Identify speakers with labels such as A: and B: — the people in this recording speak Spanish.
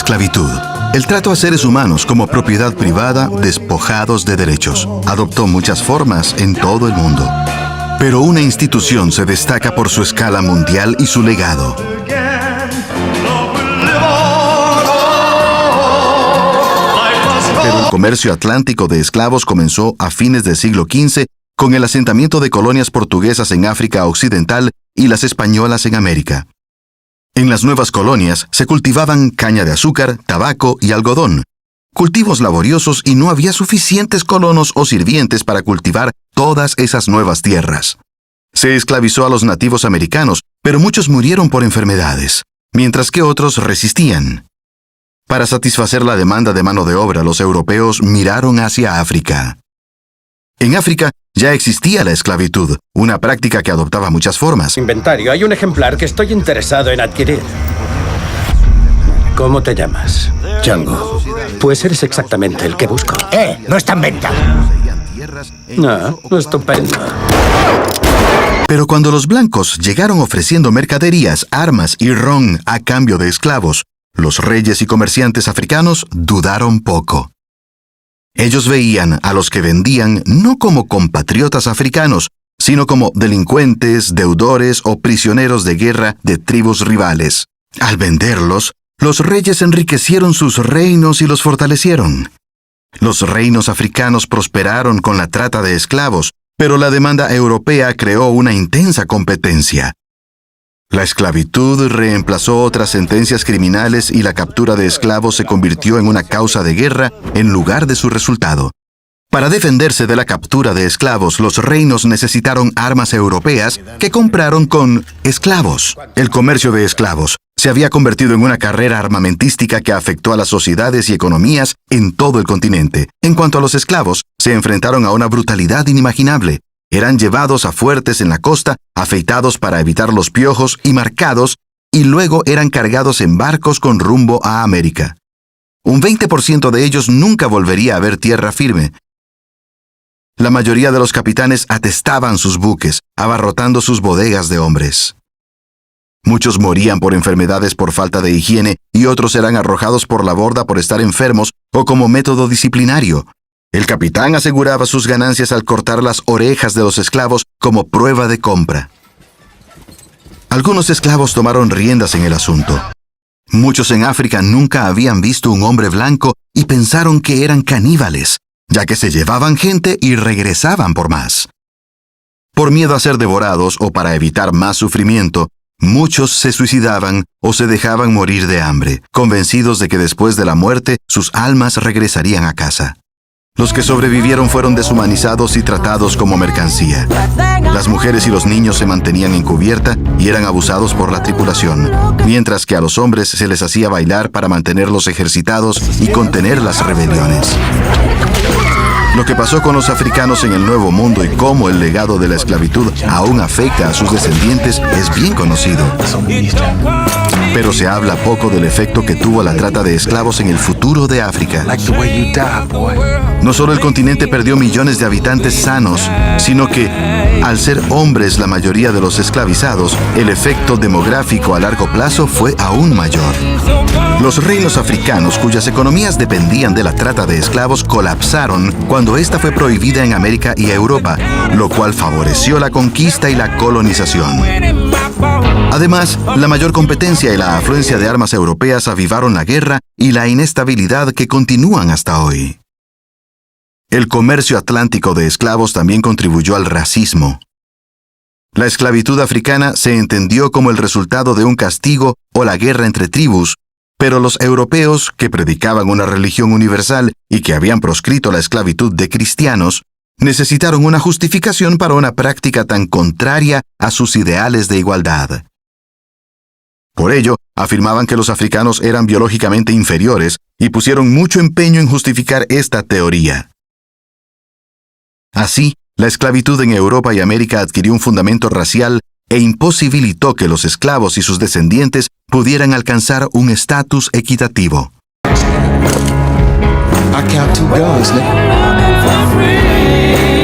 A: esclavitud. El trato a seres humanos como propiedad privada despojados de derechos adoptó muchas formas en todo el mundo. Pero una institución se destaca por su escala mundial y su legado. Pero el comercio atlántico de esclavos comenzó a fines del siglo XV con el asentamiento de colonias portuguesas en África Occidental y las españolas en América. En las nuevas colonias se cultivaban caña de azúcar, tabaco y algodón, cultivos laboriosos, y no había suficientes colonos o sirvientes para cultivar todas esas nuevas tierras. Se esclavizó a los nativos americanos, pero muchos murieron por enfermedades, mientras que otros resistían. Para satisfacer la demanda de mano de obra, los europeos miraron hacia África. En África ya existía la esclavitud, una práctica que adoptaba muchas formas.
B: Inventario, hay un ejemplar que estoy interesado en adquirir. ¿Cómo te llamas? Django. Pues eres exactamente el que busco.
C: No está en venta.
B: Estupendo.
A: Pero cuando los blancos llegaron ofreciendo mercaderías, armas y ron a cambio de esclavos, los reyes y comerciantes africanos dudaron poco. Ellos veían a los que vendían no como compatriotas africanos, sino como delincuentes, deudores o prisioneros de guerra de tribus rivales. Al venderlos, los reyes enriquecieron sus reinos y los fortalecieron. Los reinos africanos prosperaron con la trata de esclavos, pero la demanda europea creó una intensa competencia. La esclavitud reemplazó otras sentencias criminales y la captura de esclavos se convirtió en una causa de guerra en lugar de su resultado. Para defenderse de la captura de esclavos, los reinos necesitaron armas europeas que compraron con esclavos. El comercio de esclavos se había convertido en una carrera armamentística que afectó a las sociedades y economías en todo el continente. En cuanto a los esclavos, se enfrentaron a una brutalidad inimaginable. Eran llevados a fuertes en la costa, afeitados para evitar los piojos y marcados, y luego eran cargados en barcos con rumbo a América. Un 20% de ellos nunca volvería a ver tierra firme. La mayoría de los capitanes atestaban sus buques, abarrotando sus bodegas de hombres. Muchos morían por enfermedades por falta de higiene y otros eran arrojados por la borda por estar enfermos o como método disciplinario. El capitán aseguraba sus ganancias al cortar las orejas de los esclavos como prueba de compra. Algunos esclavos tomaron riendas en el asunto. Muchos en África nunca habían visto un hombre blanco y pensaron que eran caníbales, ya que se llevaban gente y regresaban por más. Por miedo a ser devorados o para evitar más sufrimiento, muchos se suicidaban o se dejaban morir de hambre, convencidos de que después de la muerte sus almas regresarían a casa. Los que sobrevivieron fueron deshumanizados y tratados como mercancía. Las mujeres y los niños se mantenían en cubierta y eran abusados por la tripulación, mientras que a los hombres se les hacía bailar para mantenerlos ejercitados y contener las rebeliones. Lo que pasó con los africanos en el Nuevo Mundo y cómo el legado de la esclavitud aún afecta a sus descendientes es bien conocido. Pero se habla poco del efecto que tuvo la trata de esclavos en el futuro de África. No solo el continente perdió millones de habitantes sanos, sino que, al ser hombres la mayoría de los esclavizados, el efecto demográfico a largo plazo fue aún mayor. Los reinos africanos, cuyas economías dependían de la trata de esclavos, colapsaron cuando esta fue prohibida en América y Europa, lo cual favoreció la conquista y la colonización. Además, la mayor competencia y la afluencia de armas europeas avivaron la guerra y la inestabilidad que continúan hasta hoy. El comercio atlántico de esclavos también contribuyó al racismo. La esclavitud africana se entendió como el resultado de un castigo o la guerra entre tribus, pero los europeos, que predicaban una religión universal y que habían proscrito la esclavitud de cristianos, necesitaron una justificación para una práctica tan contraria a sus ideales de igualdad. Por ello, afirmaban que los africanos eran biológicamente inferiores y pusieron mucho empeño en justificar esta teoría. Así, la esclavitud en Europa y América adquirió un fundamento racial e imposibilitó que los esclavos y sus descendientes pudieran alcanzar un estatus equitativo.
D: I count 2 guns, nigga.